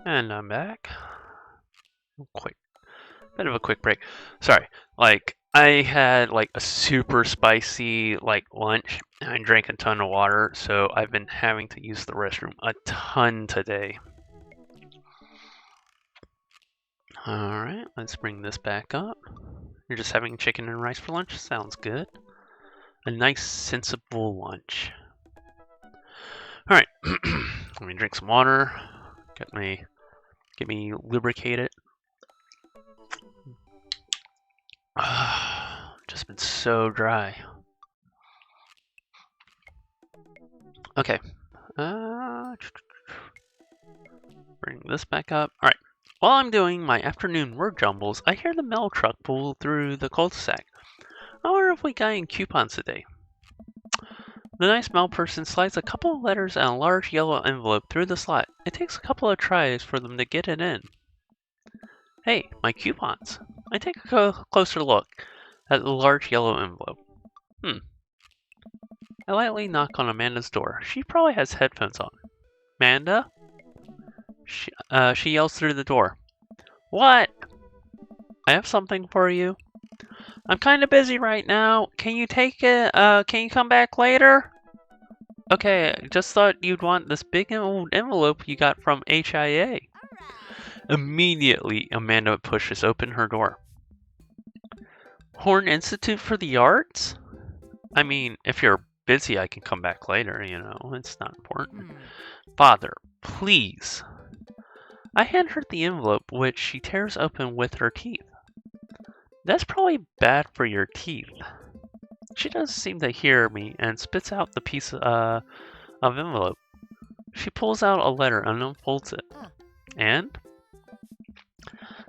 And I'm back. Quick, bit of a quick break. Sorry, I had a super spicy lunch and I drank a ton of water, so I've been having to use the restroom a ton today. Alright, let's bring this back up. You're just having chicken and rice for lunch? Sounds good. A nice, sensible lunch. Alright, let me drink some water. Get me lubricated. Just been so dry. Okay. Bring this back up. Alright. While I'm doing my afternoon word jumbles, I hear the mail truck pull through the cul-de-sac. I wonder if we got any coupons today. The nice mail person slides a couple of letters and a large yellow envelope through the slot. It takes a couple of tries for them to get it in. Hey, my coupons. I take a closer look at the large yellow envelope. I lightly knock on Amanda's door. She probably has headphones on. Amanda? She yells through the door. What? I have something for you. I'm kind of busy right now. Can you take it? Can you come back later? Okay, just thought you'd want this big old envelope you got from HIA. Immediately, Amanda pushes open her door. Horn Institute for the Arts? I mean, if you're busy, I can come back later, it's not important. Father, please. I hand her the envelope, which she tears open with her teeth. That's probably bad for your teeth. She doesn't seem to hear me and spits out the piece of envelope. She pulls out a letter and unfolds it. And?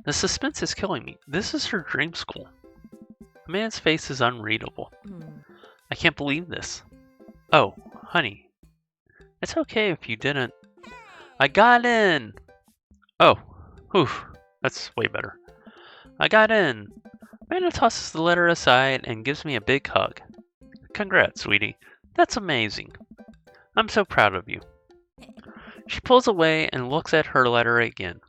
The suspense is killing me. This is her dream school. The man's face is unreadable. I can't believe this. Oh, honey. It's okay if you didn't. I got in! Oh, whew, that's way better. I got in. Amanda tosses the letter aside and gives me a big hug. Congrats, sweetie. That's amazing. I'm so proud of you. She pulls away and looks at her letter again.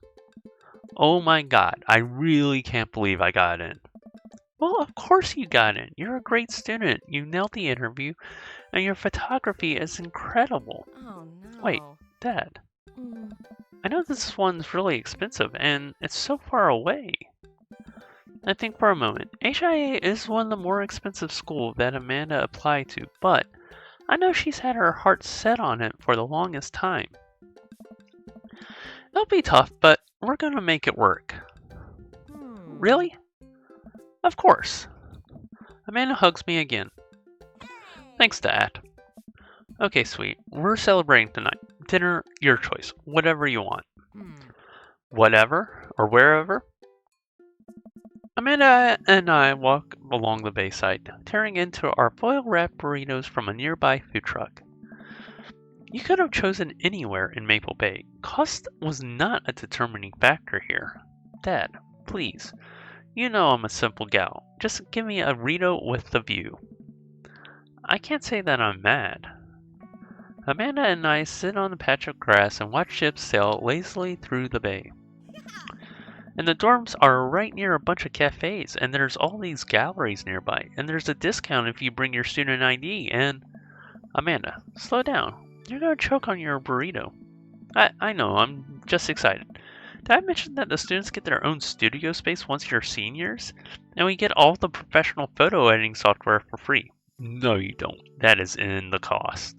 Oh my god, I really can't believe I got in. Well, of course you got in. You're a great student. You nailed the interview, and your photography is incredible. Oh no. Wait, Dad. I know this one's really expensive, and it's so far away. I think for a moment. HIA is one of the more expensive schools that Amanda applied to, but I know she's had her heart set on it for the longest time. It'll be tough, but we're gonna make it work. Really? Of course. Amanda hugs me again. Thanks, Dad. Okay, sweet. We're celebrating tonight. Dinner, your choice. Whatever you want. Whatever or wherever. Amanda and I walk along the bayside, tearing into our foil-wrapped burritos from a nearby food truck. You could have chosen anywhere in Maple Bay. Cost was not a determining factor here. Dad, please. You know I'm a simple gal. Just give me a burrito with the view. I can't say that I'm mad. Amanda and I sit on a patch of grass and watch ships sail lazily through the bay. And the dorms are right near a bunch of cafes, and there's all these galleries nearby, and there's a discount if you bring your student ID, and... Amanda, slow down. You're gonna choke on your burrito. I know, I'm just excited. Did I mention that the students get their own studio space once you're seniors? And we get all the professional photo editing software for free. No, you don't. That is in the cost.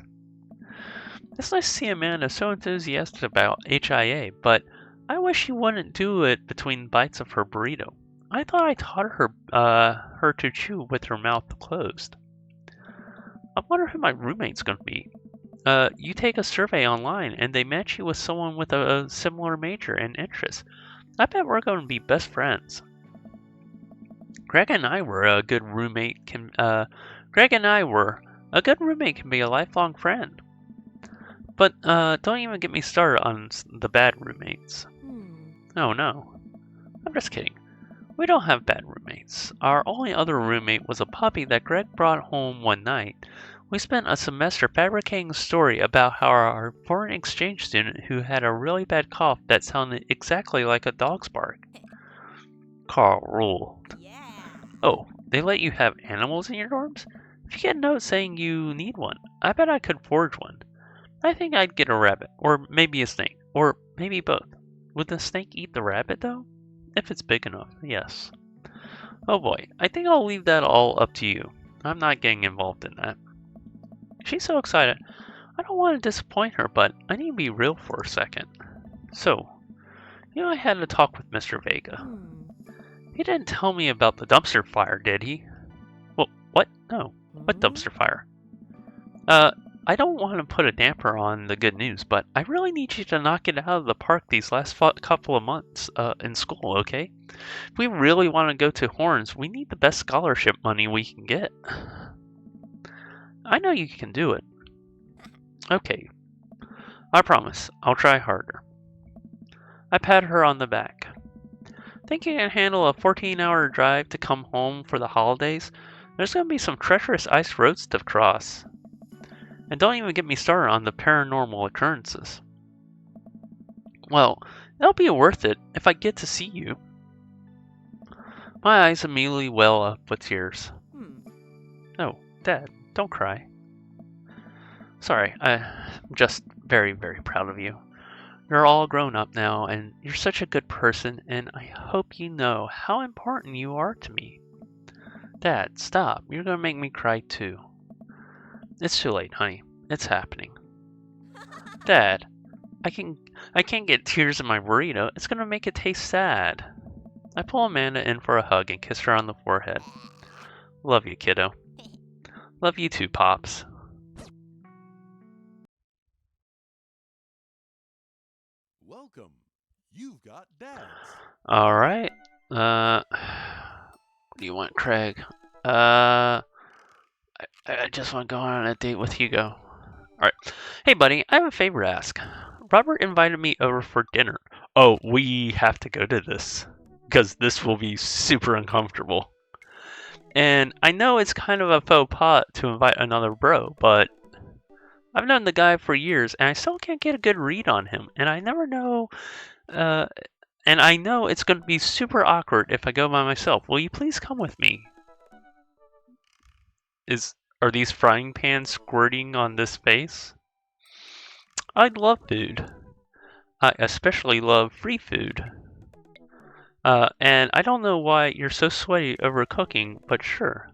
It's nice to see Amanda so enthusiastic about HIA, but I wish she wouldn't do it between bites of her burrito. I thought I taught her to chew with her mouth closed. I wonder who my roommate's gonna be. You take a survey online and they match you with someone with a similar major and interest. I bet we're going to be best friends. Greg and I were a good roommate can be a lifelong friend. But don't even get me started on the bad roommates. Oh no. I'm just kidding. We don't have bad roommates. Our only other roommate was a puppy that Greg brought home one night We spent a semester fabricating a story about how our foreign exchange student who had a really bad cough that sounded exactly like a dog's bark. Carl ruled. Oh, they let you have animals in your dorms? If you get a note saying you need one, I bet I could forge one. I think I'd get a rabbit, or maybe a snake, or maybe both. Would the snake eat the rabbit, though? If it's big enough, yes. Oh boy, I think I'll leave that all up to you. I'm not getting involved in that. She's so excited. I don't want to disappoint her, but I need to be real for a second. So, I had a talk with Mr. Vega. He didn't tell me about the dumpster fire, did he? Well, what? No. What dumpster fire? I don't want to put a damper on the good news, but I really need you to knock it out of the park these last couple of months in school, okay? If we really want to go to Horns, we need the best scholarship money we can get. I know you can do it. Okay. I promise. I'll try harder. I pat her on the back. Think you can handle a 14-hour drive to come home for the holidays? There's going to be some treacherous ice roads to cross. And don't even get me started on the paranormal occurrences. Well, it'll be worth it if I get to see you. My eyes immediately well up with tears. No, Dad, don't cry. Sorry, I'm just very, very proud of you. You're all grown up now, and you're such a good person, and I hope you know how important you are to me. Dad, stop. You're gonna make me cry too. It's too late, honey. It's happening. Dad, I can't get tears in my burrito. It's gonna make it taste sad. I pull Amanda in for a hug and kiss her on the forehead. Love you, kiddo. Love you too, Pops. Welcome. You've got dads. Alright. What do you want, Craig? I just want to go on a date with Hugo. Alright. Hey, buddy, I have a favor to ask. Robert invited me over for dinner. Oh, we have to go to this. Because this will be super uncomfortable. And I know it's kind of a faux pas to invite another bro, but I've known the guy for years, and I still can't get a good read on him. And I never know... and I know it's going to be super awkward if I go by myself. Will you please come with me? Are these frying pans squirting on this face? I love food. I especially love free food. And I don't know why you're so sweaty over cooking, but sure.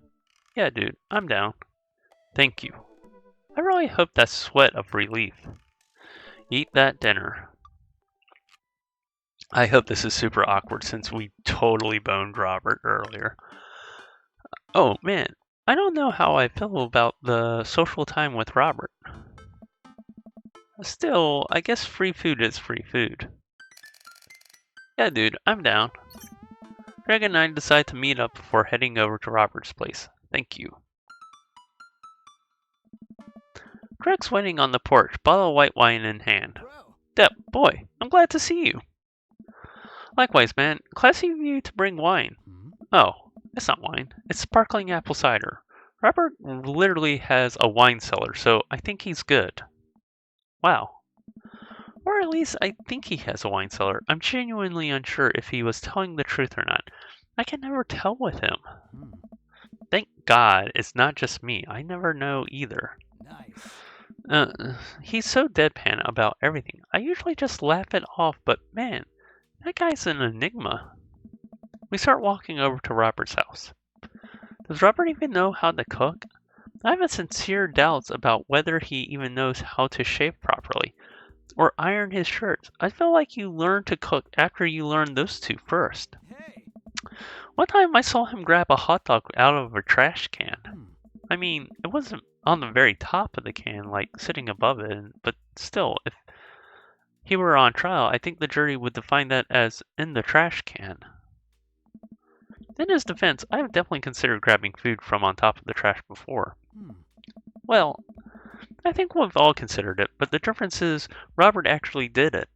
Yeah, dude, I'm down. Thank you. I really hope that's sweat of relief. Eat that dinner. I hope this is super awkward since we totally boned Robert earlier. Oh, man. I don't know how I feel about the social time with Robert. Still, I guess free food is free food. Yeah, dude, I'm down. Greg and I decide to meet up before heading over to Robert's place. Thank you. Greg's waiting on the porch, bottle of white wine in hand. Depp, boy, I'm glad to see you. Likewise, man. Classy of you to bring wine. Oh, it's not wine. It's sparkling apple cider. Robert literally has a wine cellar, so I think he's good. Wow. Or at least I think he has a wine cellar. I'm genuinely unsure if he was telling the truth or not. I can never tell with him. Thank God it's not just me. I never know either. Nice. He's so deadpan about everything. I usually just laugh it off, but man, that guy's an enigma. We start walking over to Robert's house. Does Robert even know how to cook? I have a sincere doubts about whether he even knows how to shave properly or iron his shirts. I feel like you learn to cook after you learn those two first. Hey. One time I saw him grab a hot dog out of a trash can. I mean, it wasn't on the very top of the can, like sitting above it, but still, if he were on trial, I think the jury would define that as in the trash can. In his defense, I have definitely considered grabbing food from on top of the trash before. Well, I think we've all considered it, but the difference is Robert actually did it.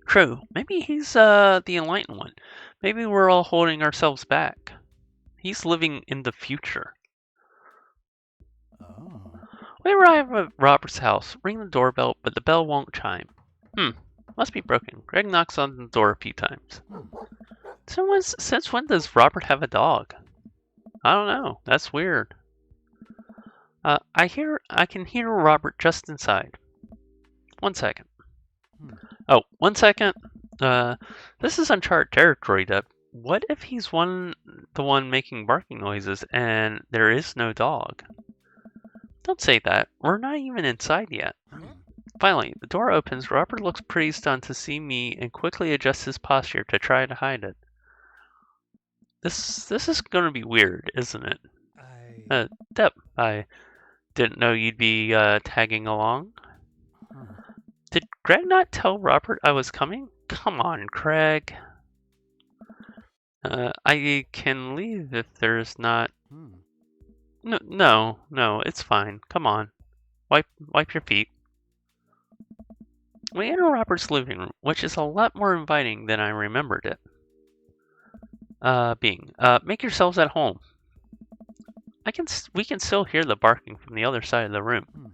True, maybe he's the enlightened one. Maybe we're all holding ourselves back. He's living in the future. Oh. We arrive at Robert's house, ring the doorbell, but the bell won't chime. Must be broken. Greg knocks on the door a few times. Since when does Robert have a dog? I don't know. That's weird. I can hear Robert just inside. 1 second. Oh, 1 second. This is uncharted territory, Deb. What if he's the one making barking noises and there is no dog? Don't say that. We're not even inside yet. Finally, the door opens. Robert looks pretty stunned to see me and quickly adjusts his posture to try to hide it. This is going to be weird, isn't it? Deb, I didn't know you'd be tagging along. Did Greg not tell Robert I was coming? Come on, Craig. I can leave if there's not... No, it's fine. Come on. Wipe your feet. We enter Robert's living room, which is a lot more inviting than I remembered it being. Make yourselves at home. We can still hear the barking from the other side of the room.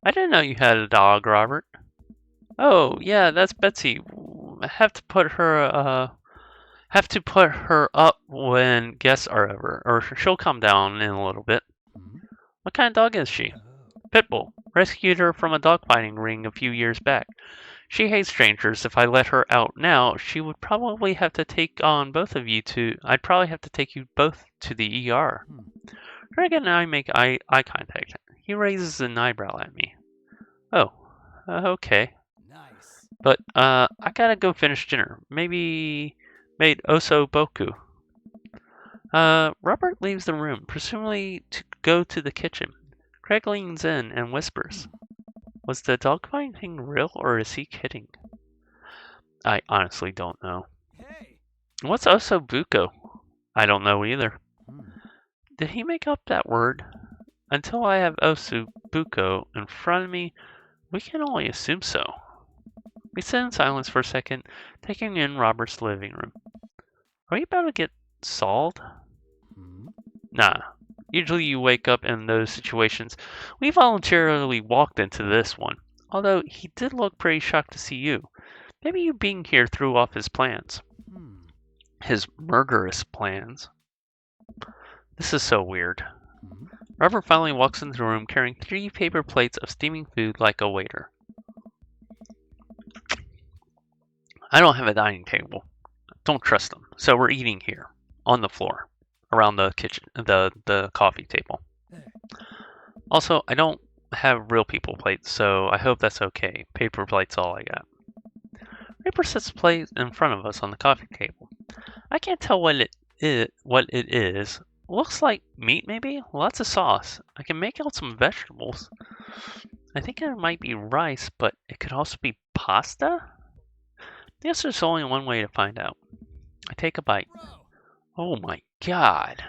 I didn't know you had a dog, Robert. Oh, yeah, that's Betsy. Have to put her up when guests are over, or she'll calm down in a little bit. What kind of dog is she? Pitbull. Rescued her from a dogfighting ring a few years back. She hates strangers. If I let her out now, she would probably have to take on both of you I'd probably have to take you both to the ER. Greg and I make eye contact. He raises an eyebrow at me. Oh, okay. Nice. But, I gotta go finish dinner. Maybe made osso boku. Robert leaves the room, presumably to go to the kitchen. Craig leans in and whispers, was the dogfighting thing real or is he kidding? I honestly don't know. Hey. What's osso buko? I don't know either. Did he make up that word? Until I have osso buko in front of me, we can only assume so. We sit in silence for a second, taking in Robert's living room. Are we about to get solved? Nah. Usually you wake up in those situations. We voluntarily walked into this one. Although he did look pretty shocked to see you. Maybe you being here threw off his plans. His murderous plans. This is so weird. Robert finally walks into the room carrying 3 paper plates of steaming food like a waiter. I don't have a dining table. Don't trust them. So we're eating here, on the floor, around the kitchen, the coffee table. Also, I don't have real people plates, so I hope that's okay. Paper plates all I got. Paper sets plate in front of us on the coffee table. I can't tell what it is. Looks like meat, maybe? Lots of sauce. I can make out some vegetables. I think it might be rice, but it could also be pasta? I guess there's only one way to find out. I take a bite. Oh my god.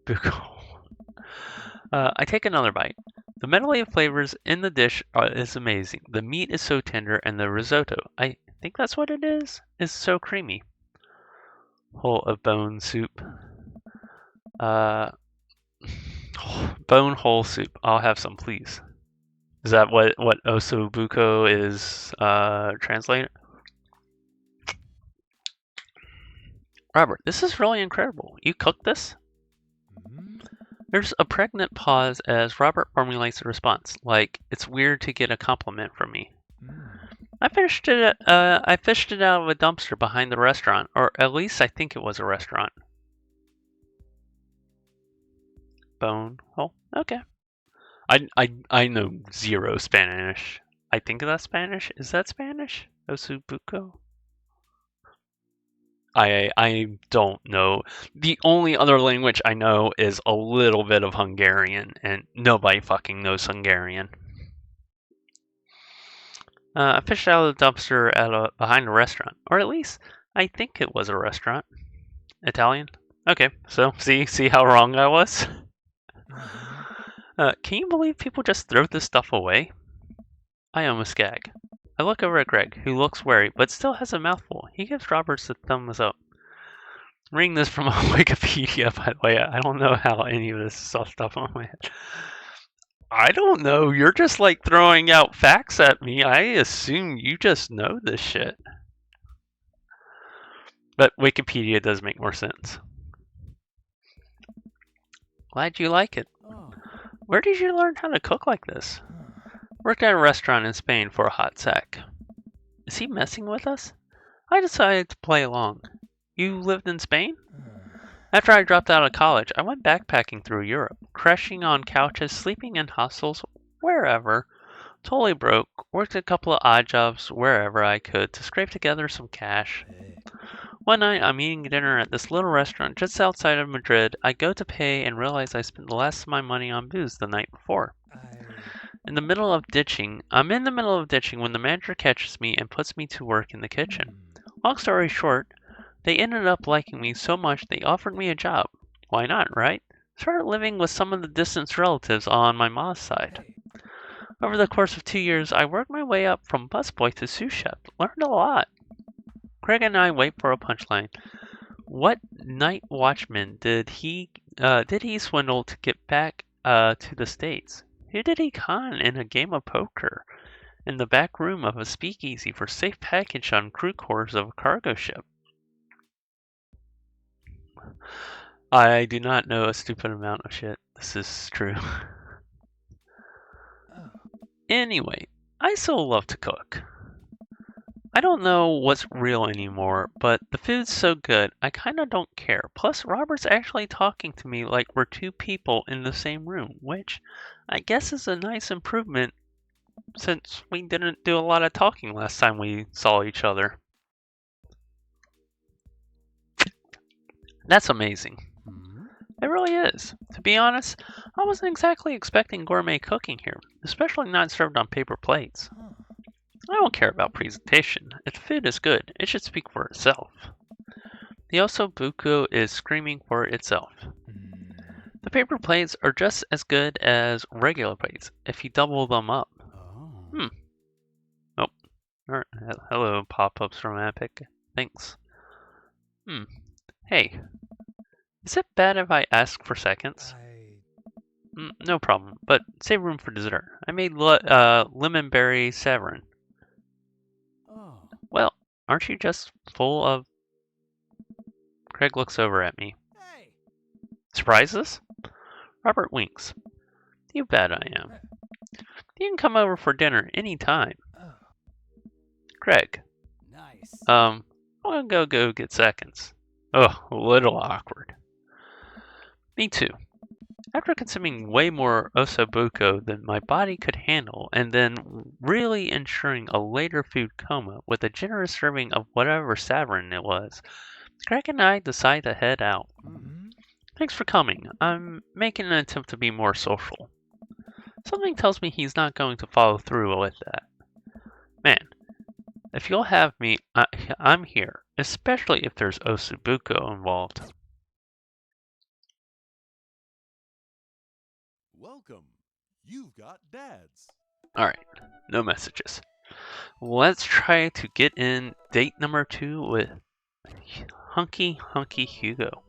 Buko. I take another bite. The medley of flavors in the dish is amazing. The meat is so tender and the risotto, I think that's what it is so creamy. Whole of bone soup. Bone whole soup. I'll have some, please. Is that what osso buko is translated? Robert, this is really incredible. You cooked this? There's a pregnant pause as Robert formulates a response, like it's weird to get a compliment from me. I fished it out of a dumpster behind the restaurant, or at least I think it was a restaurant. Bone hole? Okay. I know 0 Spanish. I think that's Spanish. Is that Spanish? Osso buko? I don't know. The only other language I know is a little bit of Hungarian, and nobody fucking knows Hungarian. I fished out of the dumpster behind a restaurant, or at least I think it was a restaurant. Italian? Okay, so see how wrong I was? Can you believe people just throw this stuff away? I almost gag. I look over at Greg, who looks wary, but still has a mouthful. He gives Roberts the thumbs up. reading this from Wikipedia, by the way. I don't know how any of this is off the top of my head. I don't know. You're just like throwing out facts at me. I assume you just know this shit. But Wikipedia does make more sense. Glad you like it. Where did you learn how to cook like this? Worked at a restaurant in Spain for a hot sec. Is he messing with us? I decided to play along. You lived in Spain? After I dropped out of college, I went backpacking through Europe, crashing on couches, sleeping in hostels, wherever. Totally broke, worked a couple of odd jobs wherever I could to scrape together some cash. One night, I'm eating dinner at this little restaurant just outside of Madrid. I go to pay and realize I spent the last of my money on booze the night before. I'm in the middle of ditching when the manager catches me and puts me to work in the kitchen. Long story short, they ended up liking me so much they offered me a job. Why not, right? Started living with some of the distant relatives on my mom's side. Over the course of 2 years, I worked my way up from busboy to sous chef. Learned a lot. Craig and I wait for a punchline. What night watchman did he swindle to get back to the States? Who did he con in a game of poker in the back room of a speakeasy for safe package on crew quarters of a cargo ship? I do not know a stupid amount of shit. This is true. Anyway, I still love to cook. I don't know what's real anymore, but the food's so good, I kinda don't care. Plus, Robert's actually talking to me like we're two people in the same room, which I guess is a nice improvement since we didn't do a lot of talking last time we saw each other. That's amazing. It really is. To be honest, I wasn't exactly expecting gourmet cooking here, especially not served on paper plates. I don't care about presentation. If the food is good, it should speak for itself. The osso buco is screaming for itself. The paper plates are just as good as regular plates if you double them up. Oh. Hello, pop-ups from Epic. Thanks. Hey. Is it bad if I ask for seconds? No problem, but save room for dessert. I made lemonberry savarin. Well, aren't you just full of... Craig looks over at me. Surprises? Robert winks. You bet I am. You can come over for dinner any time. Craig. Nice. I'm gonna go get seconds. Oh, a little awkward. Me too. After consuming way more ossobuco than my body could handle, and then really ensuring a later food coma with a generous serving of whatever savarin it was, Craig and I decide to head out. Thanks for coming. I'm making an attempt to be more social. Something tells me he's not going to follow through with that. Man, if you'll have me, I'm here, especially if there's ossobuco involved. Welcome. You've got dads. Alright, no messages. Let's try to get in date number 2 with Hunky Hugo.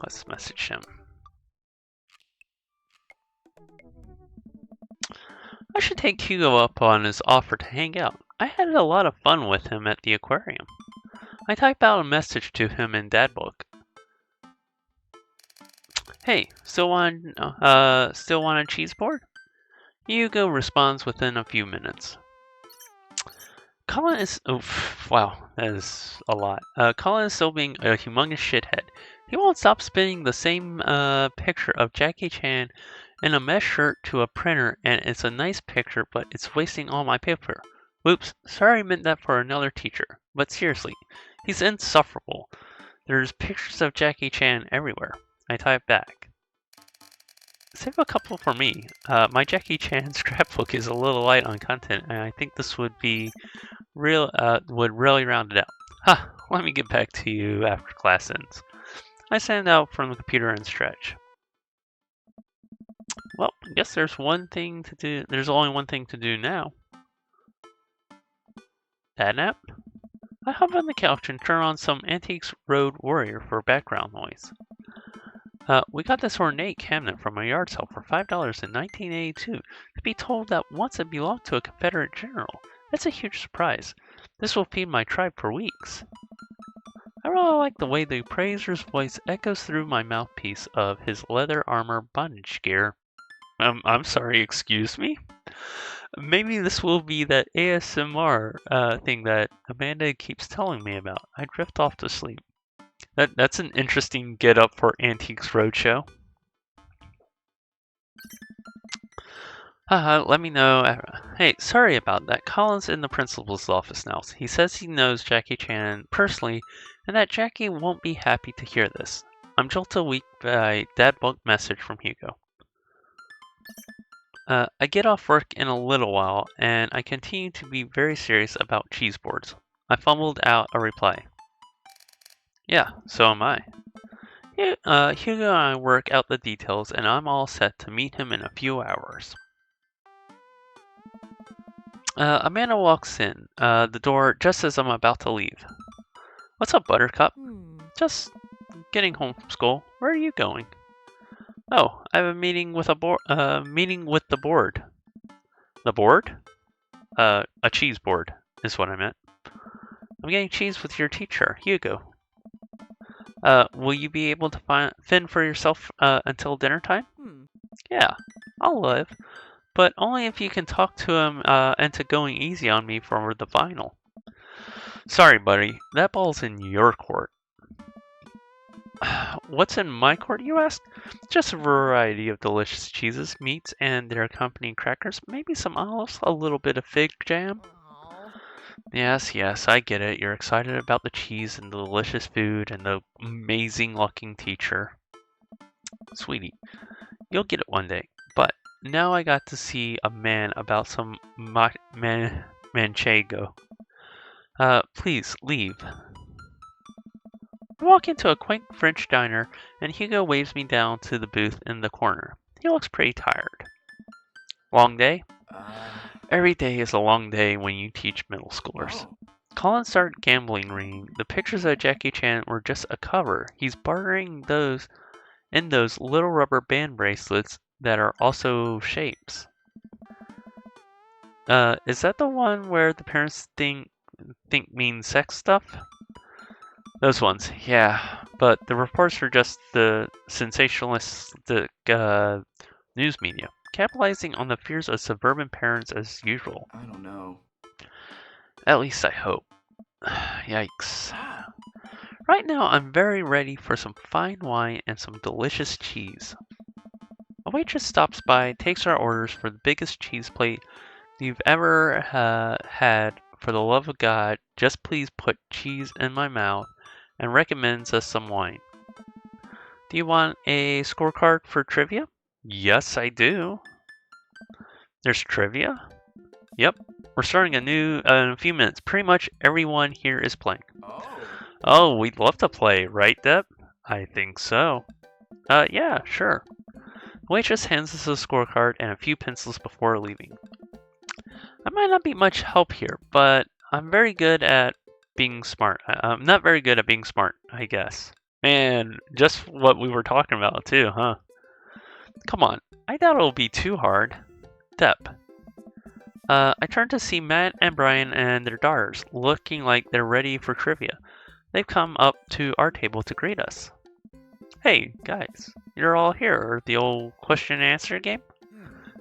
Let's message him. I should take Hugo up on his offer to hang out. I had a lot of fun with him at the aquarium. I type out a message to him in Dadbook. Hey, still want a cheese board? Hugo responds within a few minutes. Colin is... Oh, wow, that is a lot. Colin is still being a humongous shithead. He won't stop spinning the same picture of Jackie Chan in a mesh shirt to a printer, and it's a nice picture, but it's wasting all my paper. Whoops, sorry I meant that for another teacher. But seriously, he's insufferable. There's pictures of Jackie Chan everywhere. I type back. Save a couple for me. My Jackie Chan scrapbook is a little light on content, and I think this would be would really round it out. Ha! Let me get back to you after class ends. I stand out from the computer and stretch. Well, I guess there's one thing to do. There's only one thing to do now. Dad nap? I hop on the couch and turn on some Antiques Road Warrior for background noise. We got this ornate cabinet from a yard sale for $5 in 1982. To be told that once it belonged to a Confederate general, that's a huge surprise. This will feed my tribe for weeks. I really like the way the appraiser's voice echoes through my mouthpiece of his leather armor bondage gear. I'm sorry, excuse me? Maybe this will be that ASMR thing that Amanda keeps telling me about. I drift off to sleep. That's an interesting get up for Antiques Roadshow. Let me know. Hey, sorry about that. Colin's in the principal's office now. He says he knows Jackie Chan personally, and that Jackie won't be happy to hear this. I'm jolted awake by that bug message from Hugo. I get off work in a little while, and I continue to be very serious about cheese boards. I fumbled out a reply. Yeah, so am I. Hugo and I work out the details, and I'm all set to meet him in a few hours. Amanda walks in the door just as I'm about to leave. What's up, Buttercup? Just getting home from school. Where are you going? Oh, I have a meeting with meeting with the board. The board? A cheese board is what I meant. I'm getting cheese with your teacher, Hugo. Will you be able to fend for yourself until dinner time? Yeah, I'll live, but only if you can talk to him into going easy on me for the vinyl. Sorry, buddy, that ball's in your court. What's in my court, you ask? Just a variety of delicious cheeses, meats, and their accompanying crackers, maybe some olives, a little bit of fig jam. Yes, I get it. You're excited about the cheese and the delicious food and the amazing-looking teacher. Sweetie, you'll get it one day. But now I got to see a man about some manchego. Please, leave. I walk into a quaint French diner, and Hugo waves me down to the booth in the corner. He looks pretty tired. Long day? Every day is a long day when you teach middle schoolers. Oh. Colin started gambling ring. The pictures of Jackie Chan were just a cover. He's bartering those in those little rubber band bracelets that are also shapes. Is that the one where the parents think means sex stuff? Those ones, yeah. But the reports are just the sensationalistic news media, capitalizing on the fears of suburban parents as usual. I don't know. At least I hope. Yikes. Right now, I'm very ready for some fine wine and some delicious cheese. A waitress stops by, takes our orders for the biggest cheese plate you've ever had. For the love of God, just please put cheese in my mouth, and recommends us some wine. Do you want a scorecard for trivia? Yes, I do. There's trivia? Yep. We're starting in a few minutes. Pretty much everyone here is playing. Oh, we'd love to play, right, Deb? I think so. Yeah, sure. The waitress hands us a scorecard and a few pencils before leaving. I might not be much help here, but I'm very good at being smart. I'm not very good at being smart, I guess. Man, just what we were talking about too, huh? Come on, I doubt it'll be too hard. Dep. I turn to see Matt and Brian and their daughters, looking like they're ready for trivia. They've come up to our table to greet us. Hey, guys, you're all here. The old question and answer game?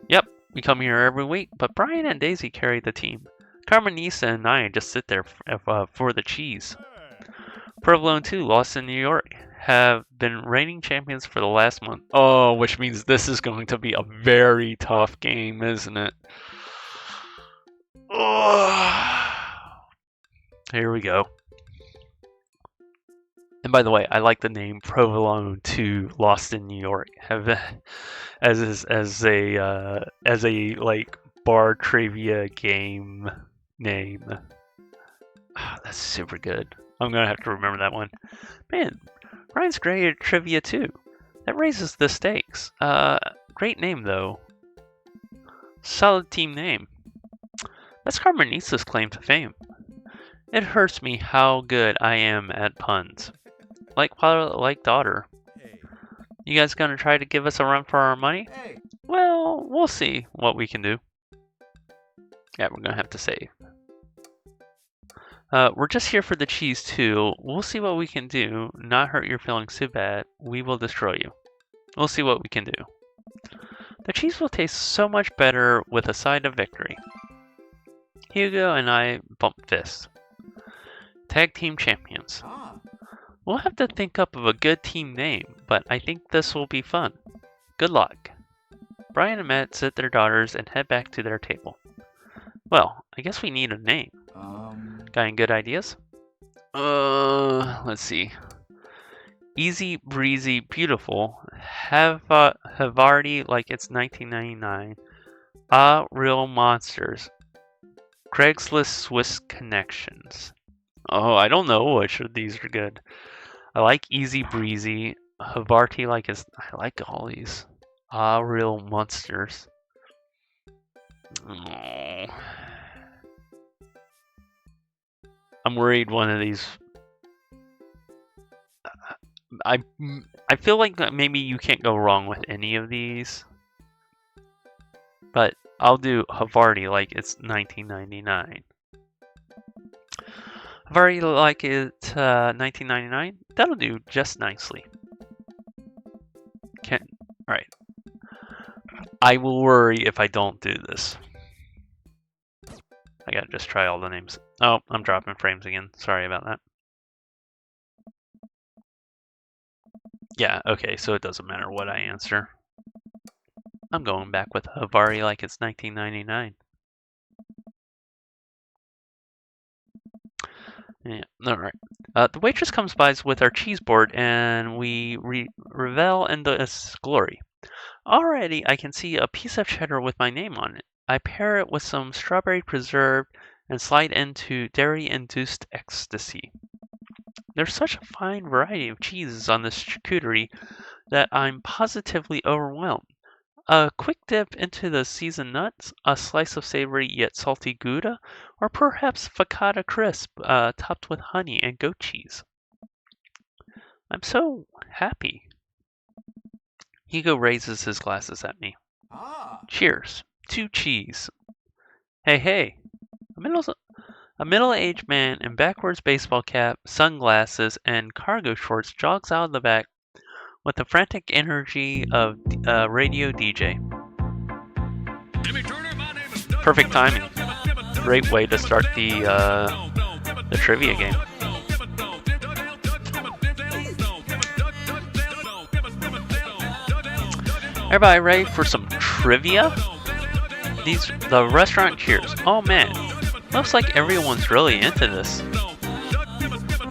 Yep, we come here every week, but Brian and Daisy carry the team. Carmenisa and I just sit there for the cheese. Provolone 2, Lost in New York, have been reigning champions for the last month. Oh, which means this is going to be a very tough game, isn't it? Oh. Here we go. And by the way, I like the name Provolone 2, Lost in New York, as a like bar trivia game name. Oh, that's super good. I'm gonna have to remember that one. Man, Ryan's great at trivia too. That raises the stakes. Great name though. Solid team name. That's Carmenisa's claim to fame. It hurts me how good I am at puns. Like father, like daughter. Hey. You guys gonna try to give us a run for our money? Hey. Well, we'll see what we can do. Yeah, we're gonna have to save. We're just here for the cheese too. We'll see what we can do. Not hurt your feelings too bad. We will destroy you. We'll see what we can do. The cheese will taste so much better with a side of victory. Hugo and I bump fists. Tag team champions. Ah. We'll have to think up of a good team name, but I think this will be fun. Good luck. Brian and Matt sit their daughters and head back to their table. Well, I guess we need a name. Got any good ideas? Let's see. Easy, breezy, beautiful. Havarti like it's 1999. Real monsters. Craigslist Swiss connections. Oh, I don't know which of these are good. I like easy, breezy. Havarti like it's. I like all these. Real monsters. Oh. I'm worried one of these. I feel like maybe you can't go wrong with any of these. But I'll do Havarti like it's 1999. Havarti like it's 1999. That'll do just nicely. Alright. I will worry if I don't do this. I gotta just try all the names. Oh, I'm dropping frames again. Sorry about that. Yeah, okay, so it doesn't matter what I answer. I'm going back with Havarti like it's 1999. Yeah, alright. The waitress comes by with our cheese board and we revel in this glory. Already, I can see a piece of cheddar with my name on it. I pair it with some strawberry preserve and slide into dairy-induced ecstasy. There's such a fine variety of cheeses on this charcuterie that I'm positively overwhelmed. A quick dip into the seasoned nuts, a slice of savory yet salty Gouda, or perhaps focaccia crisp topped with honey and goat cheese. I'm so happy. Hugo raises his glasses at me. Ah. Cheers. To cheese. Hey. A middle-aged man in backwards baseball cap, sunglasses, and cargo shorts jogs out of the back with the frantic energy of a radio DJ. Perfect timing. Great way to start the trivia game. Everybody ready for some trivia? The restaurant cheers. Oh man, looks like everyone's really into this.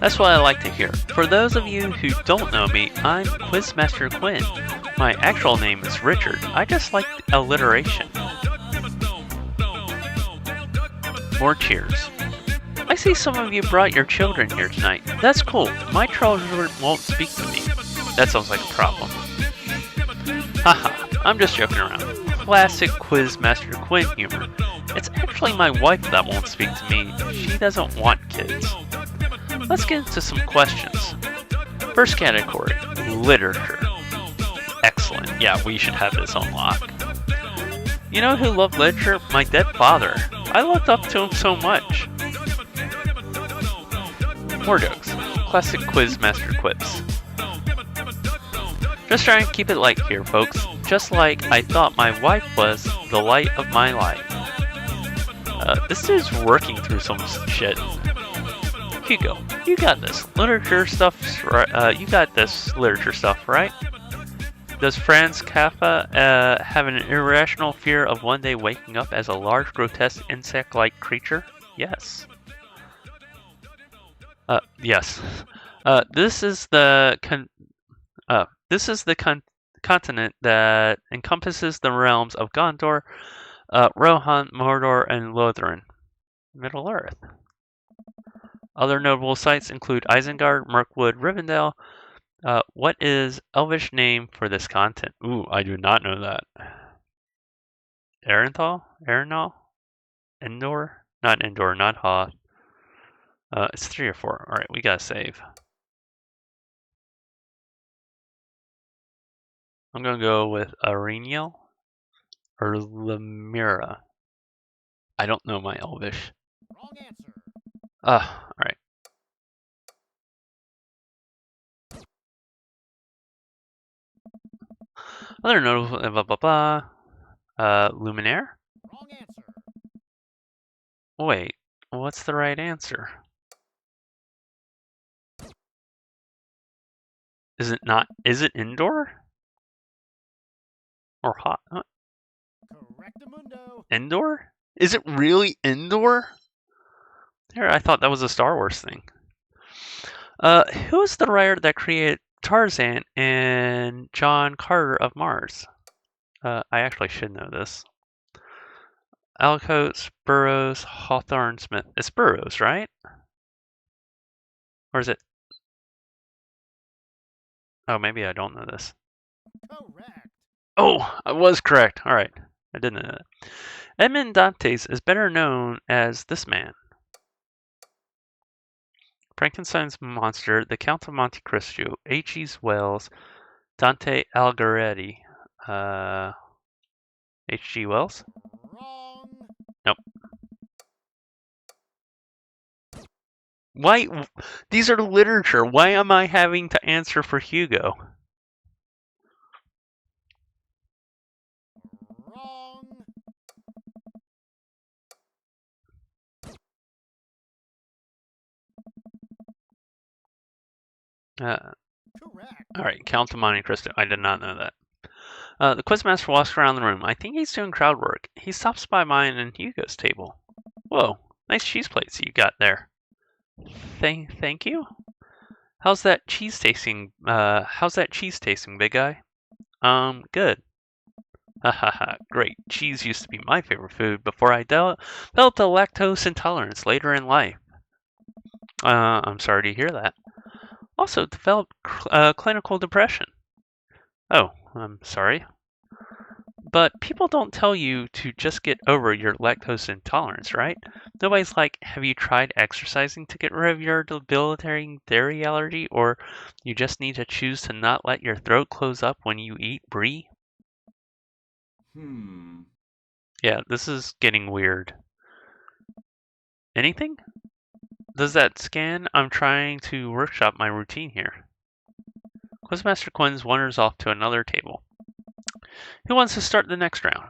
That's what I like to hear. For those of you who don't know me, I'm Quizmaster Quinn. My actual name is Richard. I just like alliteration. More cheers. I see some of you brought your children here tonight. That's cool. My children won't speak to me. That sounds like a problem. Haha, I'm just joking around. Classic Quizmaster Quinn humor. It's actually my wife that won't speak to me. She doesn't want kids. Let's get into some questions. First category, literature. Excellent. Yeah, we should have this on lock. You know who loved literature? My dead father. I looked up to him so much. More jokes. Classic Quizmaster quips. Just trying to keep it light here, folks. Just like I thought my wife was the light of my life. This dude's working through some shit. Hugo, you got this. Literature stuff, you got this literature stuff, right? Does Franz Kafka have an irrational fear of one day waking up as a large, grotesque, insect-like creature? Yes. Yes. This is the continent that encompasses the realms of Gondor, Rohan, Mordor, and Lothlorien. Middle Earth. Other notable sites include Isengard, Mirkwood, Rivendell. What is Elvish name for this continent? Ooh, I do not know that. Erenthal? Erenal? Endor? Not Endor, not Hoth. It's 3 or 4. All right, we gotta save. I'm gonna go with Areniel or Lemira. I don't know my Elvish. Wrong answer. All right. Other notable Luminaire? Wrong answer. Wait, what's the right answer? Is it indoor? Or hot? Correctamundo. Indoor? Is it really indoor? There, I thought that was a Star Wars thing. Who is the writer that created Tarzan and John Carter of Mars? I actually should know this. Alcotes, Burroughs, Hawthorne Smith. It's Burroughs, right? Or is it? Oh, maybe I don't know this. Correct. Oh, I was correct. All right. I didn't know that. Edmond Dantes is better known as this man. Frankenstein's monster, The Count of Monte Cristo, H.G. Wells, Dante Alighieri. H.G. Wells? Wrong. Nope. Why? These are literature. Why am I having to answer for Hugo? Wrong. Correct. All right, Count of Monte Cristo. I did not know that. The Quizmaster walks around the room. I think he's doing crowd work. He stops by mine and Hugo's table. Whoa, nice cheese plates you got there. Thank you. How's that cheese tasting? Big guy? Good. Ha ha ha. Great. Cheese used to be my favorite food before I developed a lactose intolerance later in life. I'm sorry to hear that. Also developed clinical depression. Oh, I'm sorry. But people don't tell you to just get over your lactose intolerance, right? Nobody's like, have you tried exercising to get rid of your debilitating dairy allergy? Or you just need to choose to not let your throat close up when you eat brie? Yeah, this is getting weird. Anything? Does that scan? I'm trying to workshop my routine here. Quizmaster Quins wanders off to another table. Who wants to start the next round?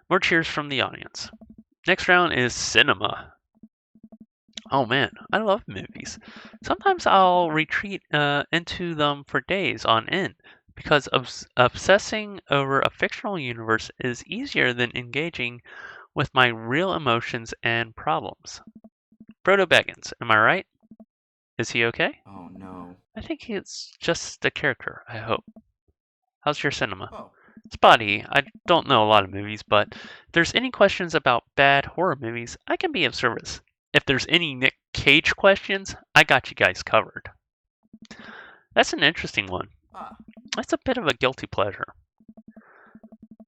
More cheers from the audience. Next round is cinema. Oh man, I love movies. Sometimes I'll retreat into them for days on end because obsessing over a fictional universe is easier than engaging with my real emotions and problems. Frodo Baggins, am I right? Is he okay? Oh no. I think it's just the character, I hope. How's your cinema? Oh. Spotty, I don't know a lot of movies, but if there's any questions about bad horror movies, I can be of service. If there's any Nick Cage questions, I got you guys covered. That's an interesting one. That's a bit of a guilty pleasure.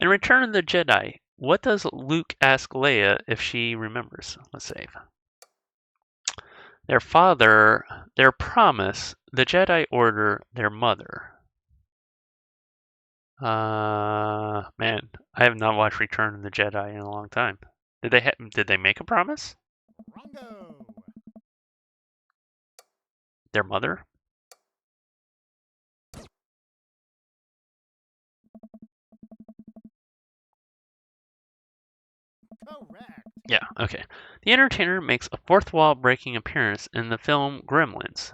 In Return of the Jedi, what does Luke ask Leia if she remembers? Let's save. Their father, their promise, the Jedi Order, their mother. Man, I have not watched Return of the Jedi in a long time. Did they make a promise? Wrongo. Their mother? Correct. Yeah, okay. The entertainer makes a fourth wall breaking appearance in the film Gremlins.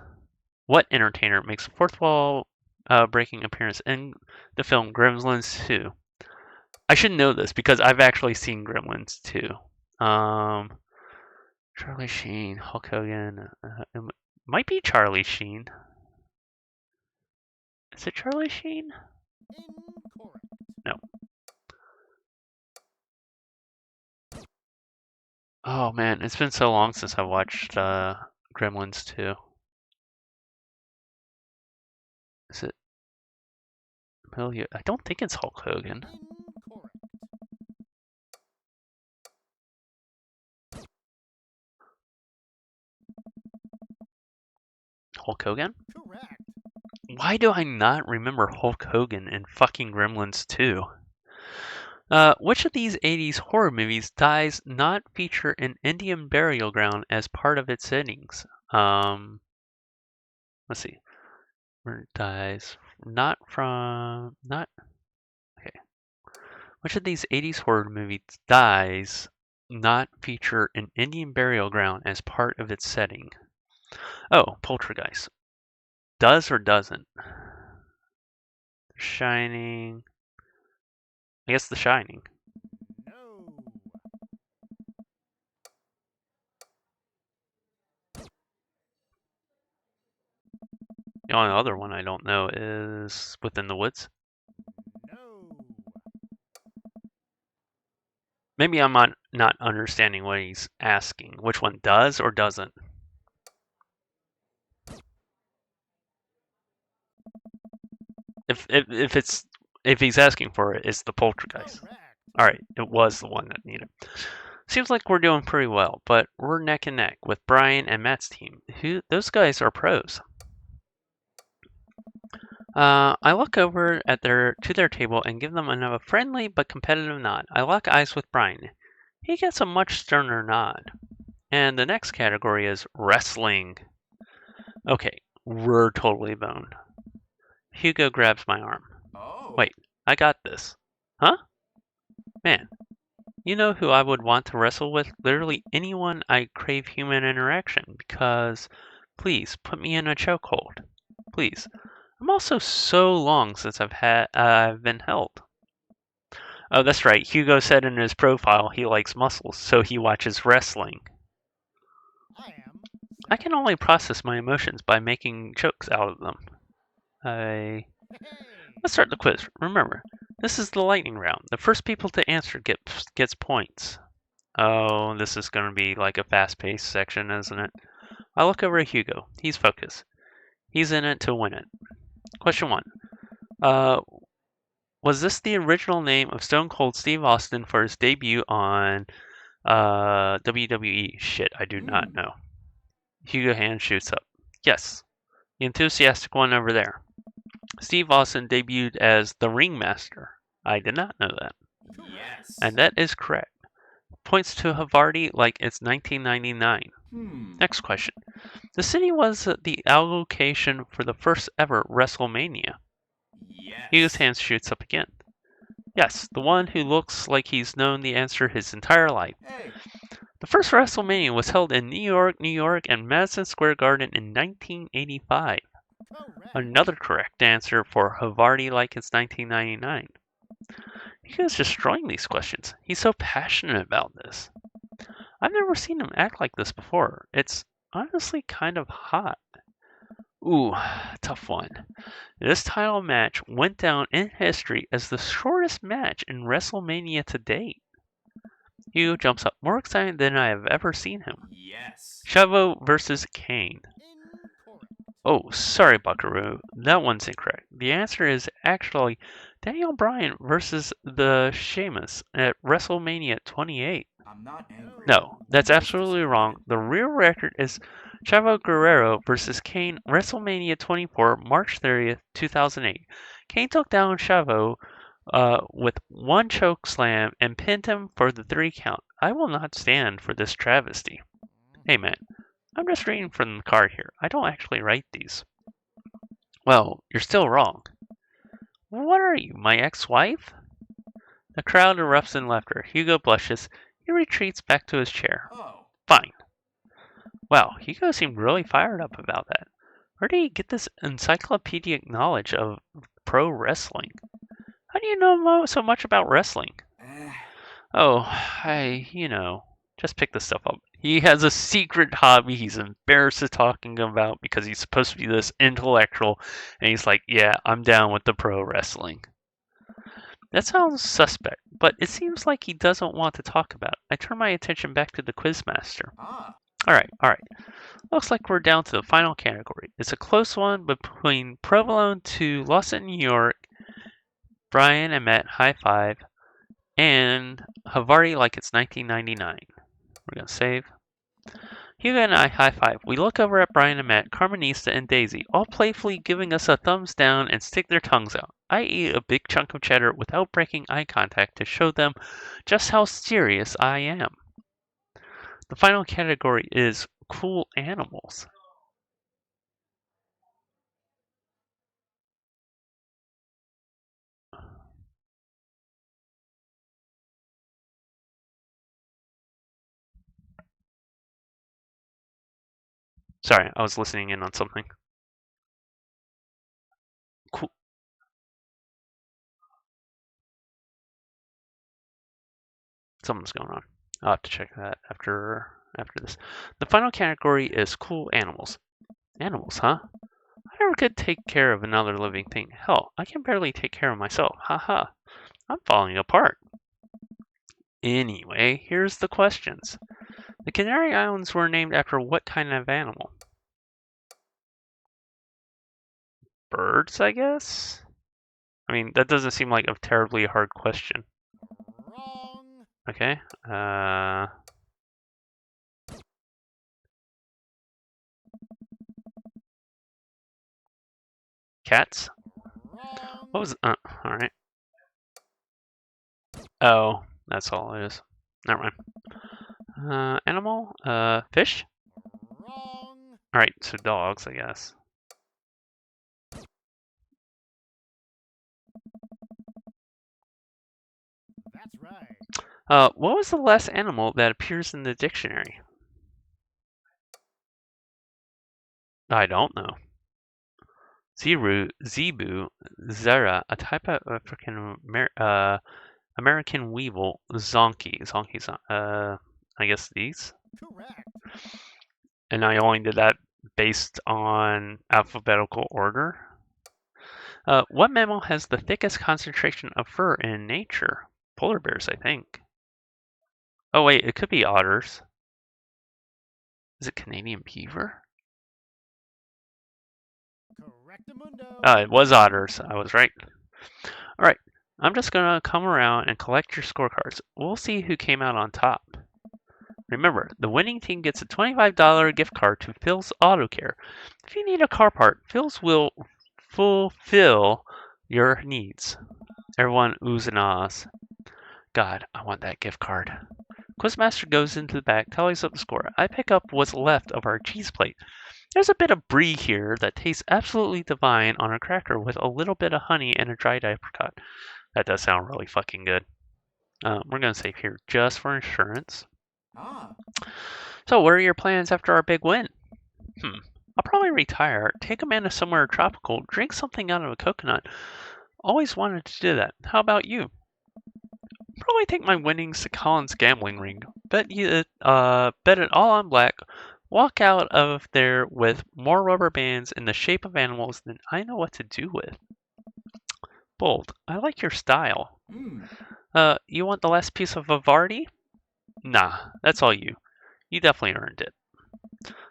What entertainer makes a fourth wall breaking appearance in the film Gremlins 2? I should know this because I've actually seen Gremlins 2. Charlie Sheen, Hulk Hogan. It might be Charlie Sheen. Is it Charlie Sheen? Incorrect. No. Oh man, it's been so long since I watched Gremlins 2. Is it? I don't think it's Hulk Hogan. Incorrect. Hulk Hogan? Correct. Why do I not remember Hulk Hogan in fucking Gremlins 2? Which of these 80s horror movies does not feature an Indian burial ground as part of its settings? Let's see. Where dies not from not okay. Which of these 80s horror movies does not feature an Indian burial ground as part of its setting? Oh, Poltergeist. Does or doesn't? Shining. I guess The Shining. No. The only other one I don't know is Within the Woods. No. Maybe I'm not understanding what he's asking. Which one does or doesn't? If he's asking for it, it's the Poltergeist. Correct. All right, it was the one that needed. Seems like we're doing pretty well, but we're neck and neck with Brian and Matt's team. Those guys are pros. I look over at their table and give them a friendly but competitive nod. I lock eyes with Brian. He gets a much sterner nod. And the next category is wrestling. Okay, we're totally boned. Hugo grabs my arm. Oh. Wait, I got this. Huh? Man, you know who I would want to wrestle with? Literally anyone. I crave human interaction because please put me in a chokehold. Please. I'm also so long since I've been held. Oh, that's right. Hugo said in his profile he likes muscles, so he watches wrestling. I am. I can only process my emotions by making jokes out of them. Hey. Let's start the quiz. Remember, this is the lightning round. The first people to answer gets points. Oh, this is going to be like a fast-paced section, isn't it? I look over at Hugo. He's focused. He's in it to win it. Question 1. Was this the original name of Stone Cold Steve Austin for his debut on WWE? Shit, I do not know. Hugo hand shoots up. Yes. The enthusiastic one over there. Steve Austin debuted as the Ringmaster. I did not know that. Yes. And that is correct. Points to Havarti like it's 1999. Next question. The city was the location for the first ever WrestleMania. Yes. Hugo's hand shoots up again. Yes, the one who looks like he's known the answer his entire life. Hey. The first WrestleMania was held in New York, and Madison Square Garden in 1985. Correct. Another correct answer for Havarti like it's 1999. Hugo's destroying these questions. He's so passionate about this. I've never seen him act like this before. It's honestly kind of hot. Ooh, tough one. This title match went down in history as the shortest match in WrestleMania to date. Hugo jumps up, more excited than I have ever seen him. Yes. Chavo versus Kane. Incorrect. Oh, sorry, Buckaroo. That one's incorrect. The answer is actually Daniel Bryan versus the Sheamus at WrestleMania 28. I'm not angry. No, that's absolutely wrong. The real record is Chavo Guerrero versus Kane, WrestleMania 24, March 30th, 2008. Kane took down Chavo with one choke slam and pinned him for the 3 count. I will not stand for this travesty. Hey man, I'm just reading from the card here. I don't actually write these. Well, you're still wrong. What are you, my ex-wife? The crowd erupts in laughter. Hugo blushes. He retreats back to his chair. Oh. Fine. Wow, Hugo seemed really fired up about that. Where did he get this encyclopedic knowledge of pro wrestling? How do you know so much about wrestling? Oh, just pick this stuff up. He has a secret hobby he's embarrassed of talking about because he's supposed to be this intellectual, and he's like, yeah, I'm down with the pro wrestling. That sounds suspect, but it seems like he doesn't want to talk about it. I turn my attention back to the Quizmaster. Alright. Looks like we're down to the final category. It's a close one between Provolone to Lawson, New York, Brian and Matt high five, and Havarti like it's 1999. We're going to save. Hugo and I high-five. We look over at Brian and Matt, Carmenista, and Daisy, all playfully giving us a thumbs down and stick their tongues out. I eat a big chunk of cheddar without breaking eye contact to show them just how serious I am. The final category is cool animals. Sorry, I was listening in on something. Cool. Something's going on. I'll have to check that after this. The final category is cool animals. Animals, huh? I never could take care of another living thing. Hell, I can barely take care of myself. Haha. I'm falling apart. Anyway, here's the questions. The Canary Islands were named after what kind of animal? Birds, I guess? I mean, that doesn't seem like a terribly hard question. Wrong. Okay. Cats? Wrong. What was, alright. Oh, that's all it is. Never mind. Animal? Fish? Wrong. Alright, so dogs, I guess. That's right. What was the last animal that appears in the dictionary? I don't know. Zebu, zera, a type of African American weevil, zonkey. Zonkeys, I guess these? Correct. And I only did that based on alphabetical order. What mammal has the thickest concentration of fur in nature? Polar bears, I think. Oh wait, it could be otters. Is it Canadian beaver? Correctamundo. It was otters. I was right. Alright, I'm just gonna come around and collect your scorecards. We'll see who came out on top. Remember, the winning team gets a $25 gift card to Phil's Auto Care. If you need a car part, Phil's will fulfill your needs. Everyone oohs and ahs. God, I want that gift card. Quizmaster goes into the back, tallies up the score. I pick up what's left of our cheese plate. There's a bit of brie here that tastes absolutely divine on a cracker with a little bit of honey and a dried apricot. That does sound really fucking good. We're going to save here just for insurance. So, what are your plans after our big win? I'll probably retire, take Amanda somewhere tropical, drink something out of a coconut. Always wanted to do that. How about you? Probably take my winnings to Colin's gambling ring. Bet it all on black. Walk out of there with more rubber bands in the shape of animals than I know what to do with. Bold. I like your style. You want the last piece of Havarti? Nah, that's all you. You definitely earned it.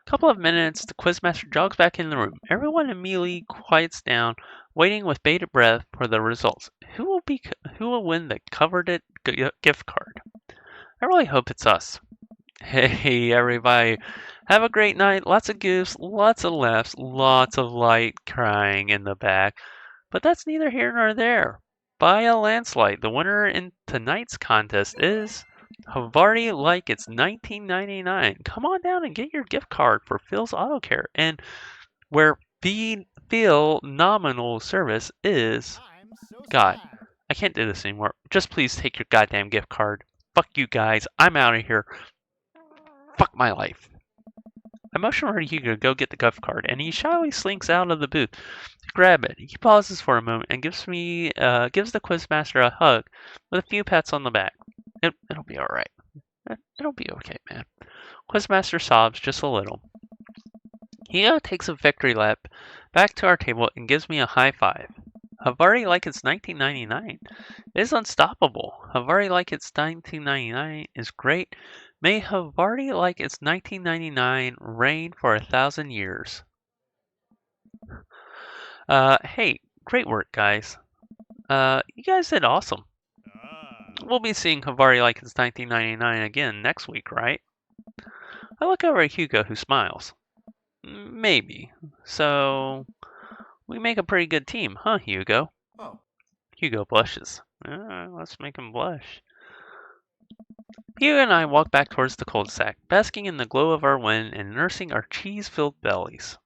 Couple of minutes, the quizmaster jogs back in the room. Everyone immediately quiets down, waiting with bated breath for the results. Who will win the coveted gift card? I really hope it's us. Hey everybody, have a great night. Lots of goofs, lots of laughs, lots of light crying in the back. But that's neither here nor there. By a landslide, the winner in tonight's contest is Havarti like it's 1999. Come on down and get your gift card for Phil's Auto Care, and where Phil nominal service is. I'm so God, sad. I can't do this anymore. Just please take your goddamn gift card. Fuck you guys. I'm out of here. Fuck my life. I motion for Hugo to go get the gift card, and he shyly slinks out of the booth to grab it. He pauses for a moment and gives the quizmaster a hug with a few pats on the back. It'll be all right. It'll be okay, man. Quizmaster sobs just a little. Hugo takes a victory lap back to our table and gives me a high five. Havarti like it's 1999 is unstoppable. Havarti like it's 1999 is great. May Havarti like it's 1999 reign for 1,000 years. Hey, great work, guys. You guys did awesome. We'll be seeing Havarti like it's 1999 again next week, right? I look over at Hugo, who smiles. Maybe. So, we make a pretty good team, huh, Hugo? Oh. Hugo blushes. Let's make him blush. Hugo and I walk back towards the cul-de-sac, basking in the glow of our win and nursing our cheese-filled bellies.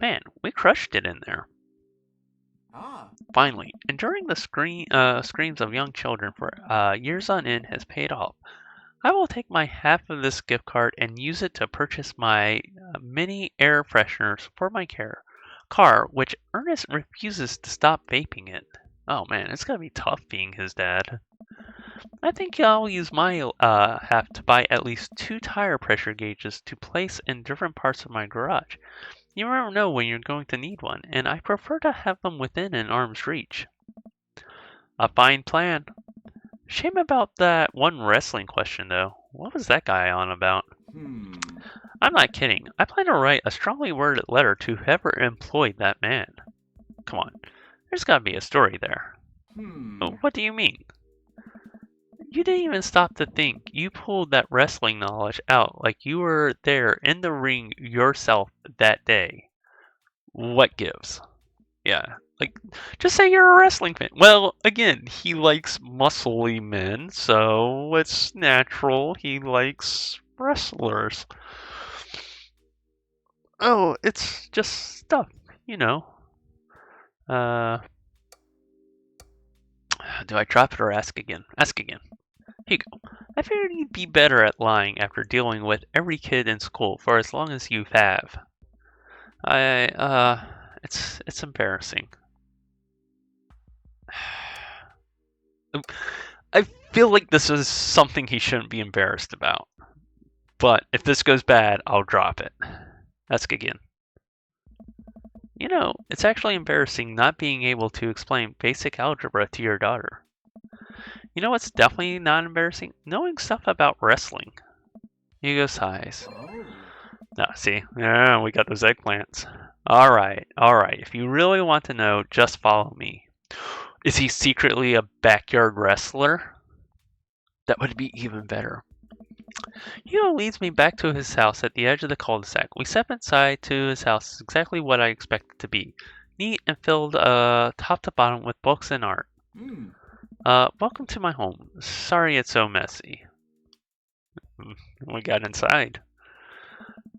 Man, we crushed it in there. Ah. Finally, enduring the screams of young children for years on end has paid off. I will take my half of this gift card and use it to purchase my mini air fresheners for my car, which Ernest refuses to stop vaping it. Oh man, it's gonna be tough being his dad. I think I'll use my half to buy at least 2 tire pressure gauges to place in different parts of my garage. You never know when you're going to need one, and I prefer to have them within an arm's reach. A fine plan. Shame about that one wrestling question, though. What was that guy on about? I'm not kidding. I plan to write a strongly worded letter to whoever employed that man. Come on. There's gotta be a story there. What do you mean? You didn't even stop to think. You pulled that wrestling knowledge out like you were there in the ring yourself that day. What gives? Yeah, like, just say you're a wrestling fan. Well, again, he likes muscly men, so it's natural he likes wrestlers. Oh, it's just stuff, you know. Do I drop it or ask again? Ask again. Hugo, I figured you'd be better at lying after dealing with every kid in school for as long as you have. It's embarrassing. I feel like this is something he shouldn't be embarrassed about. But if this goes bad, I'll drop it. Ask again. You know, it's actually embarrassing not being able to explain basic algebra to your daughter. You know what's definitely not embarrassing? Knowing stuff about wrestling. Hugo sighs. No, see? Yeah, we got those eggplants. Alright. If you really want to know, just follow me. Is he secretly a backyard wrestler? That would be even better. Hugo leads me back to his house at the edge of the cul-de-sac. We step inside to his house, exactly what I expect it to be. Neat and filled top to bottom with books and art. Welcome to my home. Sorry it's so messy. We got inside.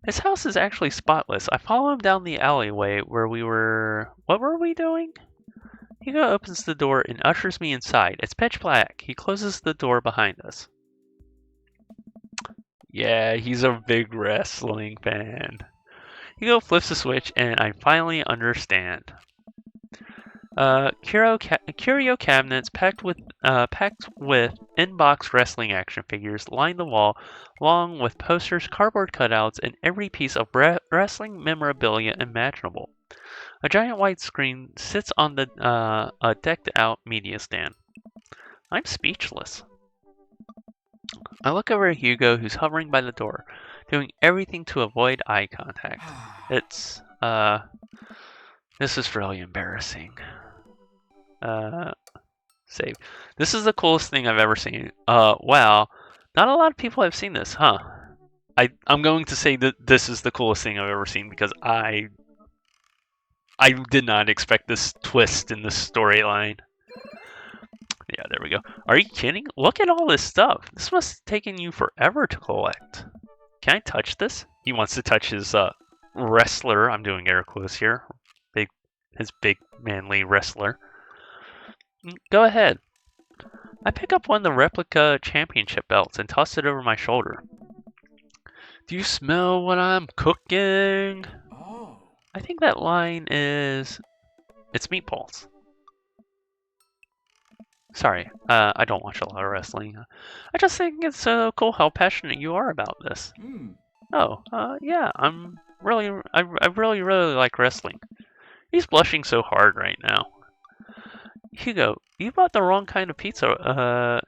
His house is actually spotless. I follow him down the alleyway where we were... What were we doing? Hugo opens the door and ushers me inside. It's pitch black. He closes the door behind us. Yeah, he's a big wrestling fan. Hugo flips the switch and I finally understand. Curio cabinets packed with in-box wrestling action figures line the wall, along with posters, cardboard cutouts, and every piece of wrestling memorabilia imaginable. A giant white screen sits on the decked-out media stand. I'm speechless. I look over at Hugo, who's hovering by the door, doing everything to avoid eye contact. This is really embarrassing. Save. This is the coolest thing I've ever seen. Wow. Not a lot of people have seen this, huh? I'm going to say that this is the coolest thing I've ever seen because I did not expect this twist in this storyline. Yeah, there we go. Are you kidding? Look at all this stuff. This must have taken you forever to collect. Can I touch this? He wants to touch his wrestler. I'm doing air quotes here. His big manly wrestler. Go ahead. I pick up one of the replica championship belts and toss it over my shoulder. Do you smell what I'm cooking? Oh. I think that line is... It's meatballs. Sorry, I don't watch a lot of wrestling. I just think it's so cool how passionate you are about this. Oh, yeah, I really like wrestling. He's blushing so hard right now. Hugo, you bought the wrong kind of pizza.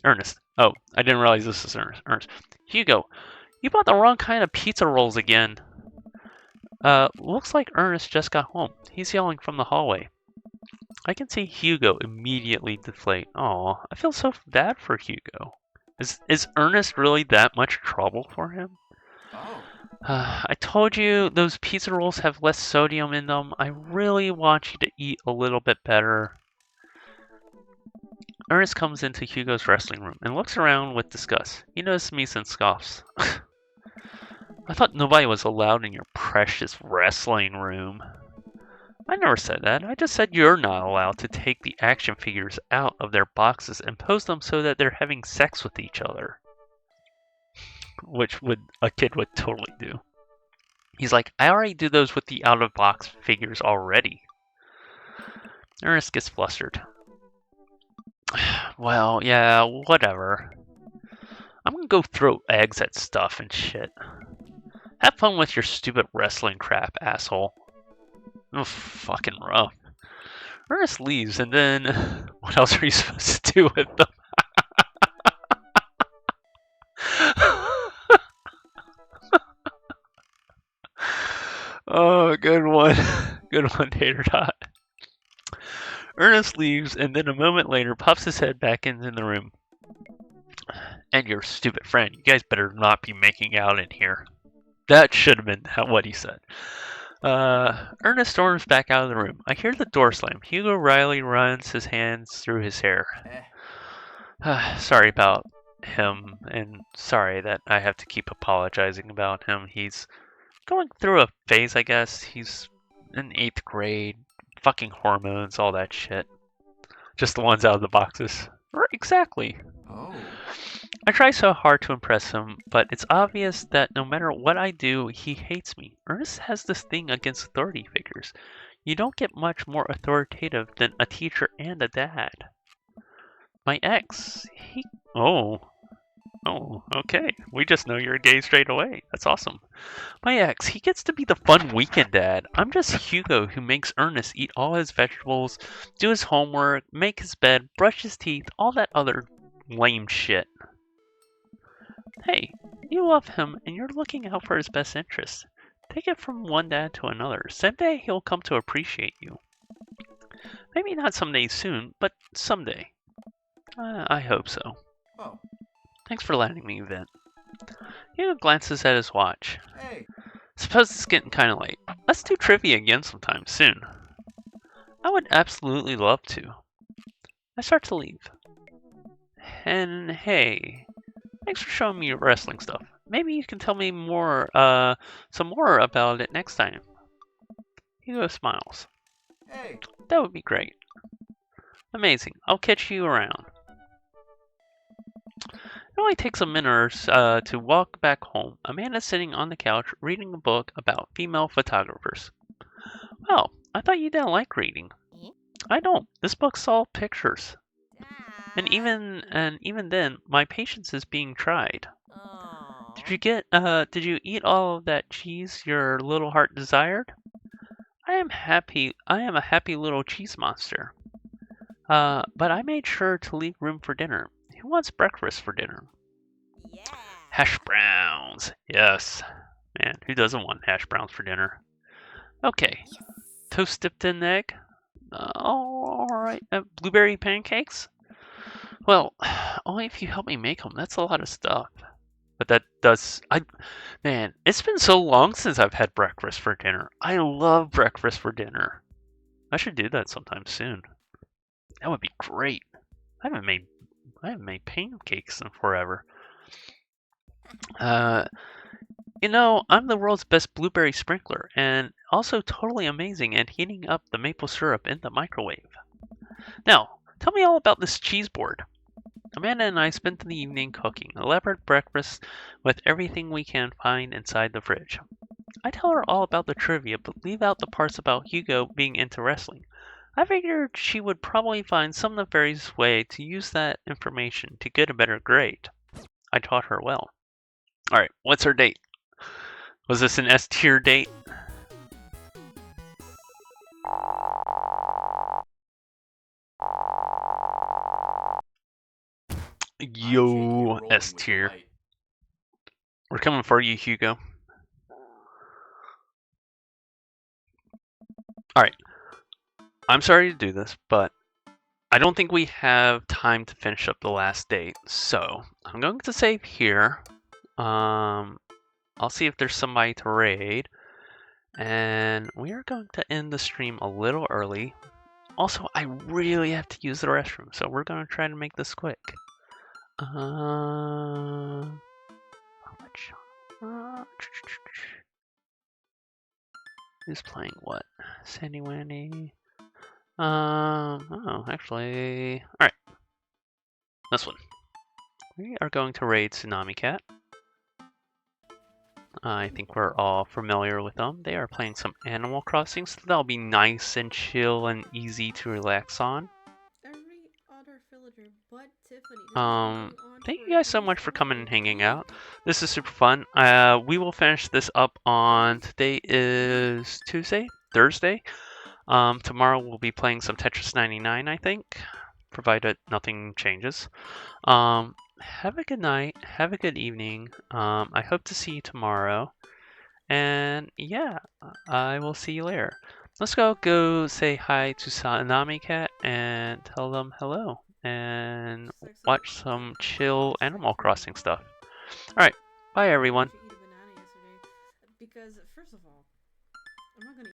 Ernest. Oh, I didn't realize this is Ernest. Hugo, you bought the wrong kind of pizza rolls again. Looks like Ernest just got home. He's yelling from the hallway. I can see Hugo immediately deflate. Aw, I feel so bad for Hugo. Is Ernest really that much trouble for him? Oh. I told you those pizza rolls have less sodium in them. I really want you to eat a little bit better. Ernest comes into Hugo's wrestling room and looks around with disgust. He notices Meese and scoffs. I thought nobody was allowed in your precious wrestling room. I never said that. I just said you're not allowed to take the action figures out of their boxes and pose them so that they're having sex with each other. Which a kid would totally do. He's like, I already do those with the out-of-box figures already. Ernest gets flustered. Well, yeah, whatever. I'm gonna go throw eggs at stuff and shit. Have fun with your stupid wrestling crap, asshole. Oh, fucking rough. Ernest leaves, and then what else are you supposed to do with them? Oh, good one. Good one, Tater Tot. Ernest leaves, and then a moment later pops his head back into the room. And your stupid friend, you guys better not be making out in here. That should have been what he said. Ernest storms back out of the room. I hear the door slam. Hugo Riley runs his hands through his hair. Sorry about him, and sorry that I have to keep apologizing about him. He's going through a phase, I guess. He's in 8th grade. Fucking hormones, all that shit. Just the ones out of the boxes. Right, exactly. Oh. I try so hard to impress him, but it's obvious that no matter what I do, he hates me. Ernest has this thing against authority figures. You don't get much more authoritative than a teacher and a dad. My ex, Oh, okay. We just know you're gay straight away. That's awesome. My ex, he gets to be the fun weekend dad. I'm just Hugo who makes Ernest eat all his vegetables, do his homework, make his bed, brush his teeth, all that other lame shit. Hey, you love him and you're looking out for his best interests. Take it from one dad to another. Someday he'll come to appreciate you. Maybe not someday soon, but someday. I hope so. Oh. Thanks for letting me vent. Hugo glances at his watch. Hey. Suppose it's getting kind of late. Let's do trivia again sometime soon. I would absolutely love to. I start to leave. And hey, thanks for showing me your wrestling stuff. Maybe you can tell me some more about it next time. Hugo smiles. Hey. That would be great. Amazing. I'll catch you around. It only takes a minute to walk back home. Amanda's sitting on the couch reading a book about female photographers. Well, I thought you didn't like reading. I don't. This book's all pictures. And even then, my patience is being tried. Did you eat all of that cheese your little heart desired? I am a happy little cheese monster. But I made sure to leave room for dinner. Who wants breakfast for dinner? Yeah. Hash browns. Yes. Man, who doesn't want hash browns for dinner? Okay. Yes. Toast dipped in egg. Alright. Blueberry pancakes? Well, only if you help me make them. That's a lot of stuff. But man, it's been so long since I've had breakfast for dinner. I love breakfast for dinner. I should do that sometime soon. That would be great. I haven't made pancakes in forever. You know, I'm the world's best blueberry sprinkler, and also totally amazing at heating up the maple syrup in the microwave. Now, tell me all about this cheese board. Amanda and I spent the evening cooking elaborate breakfast with everything we can find inside the fridge. I tell her all about the trivia, but leave out the parts about Hugo being into wrestling. I figured she would probably find some nefarious way to use that information to get a better grade. I taught her well. Alright, what's her date? Was this an S-tier date? Yo, S-tier. We're coming for you, Hugo. Alright. I'm sorry to do this, but I don't think we have time to finish up the last date, so I'm going to save here. I'll see if there's somebody to raid, and we are going to end the stream a little early. Also, I really have to use the restroom, so we're going to try to make this quick. Who's playing what? Sandy Wendy. Oh, actually, all right. This one. We are going to raid Tsunami Cat. I think we're all familiar with them. They are playing some Animal Crossing, so that'll be nice and chill and easy to relax on. Every other villager but Tiffany. Thank you guys so much for coming and hanging out. This is super fun. We will finish this up on, today is Tuesday? Thursday? Tomorrow we'll be playing some Tetris 99, I think, provided nothing changes. Have a good night. Have a good evening. I hope to see you tomorrow. And yeah, I will see you later. Let's go say hi to Tsunami Cat and tell them hello. And watch some chill Animal Crossing stuff. Alright, bye everyone. Because, first of all, I'm not gonna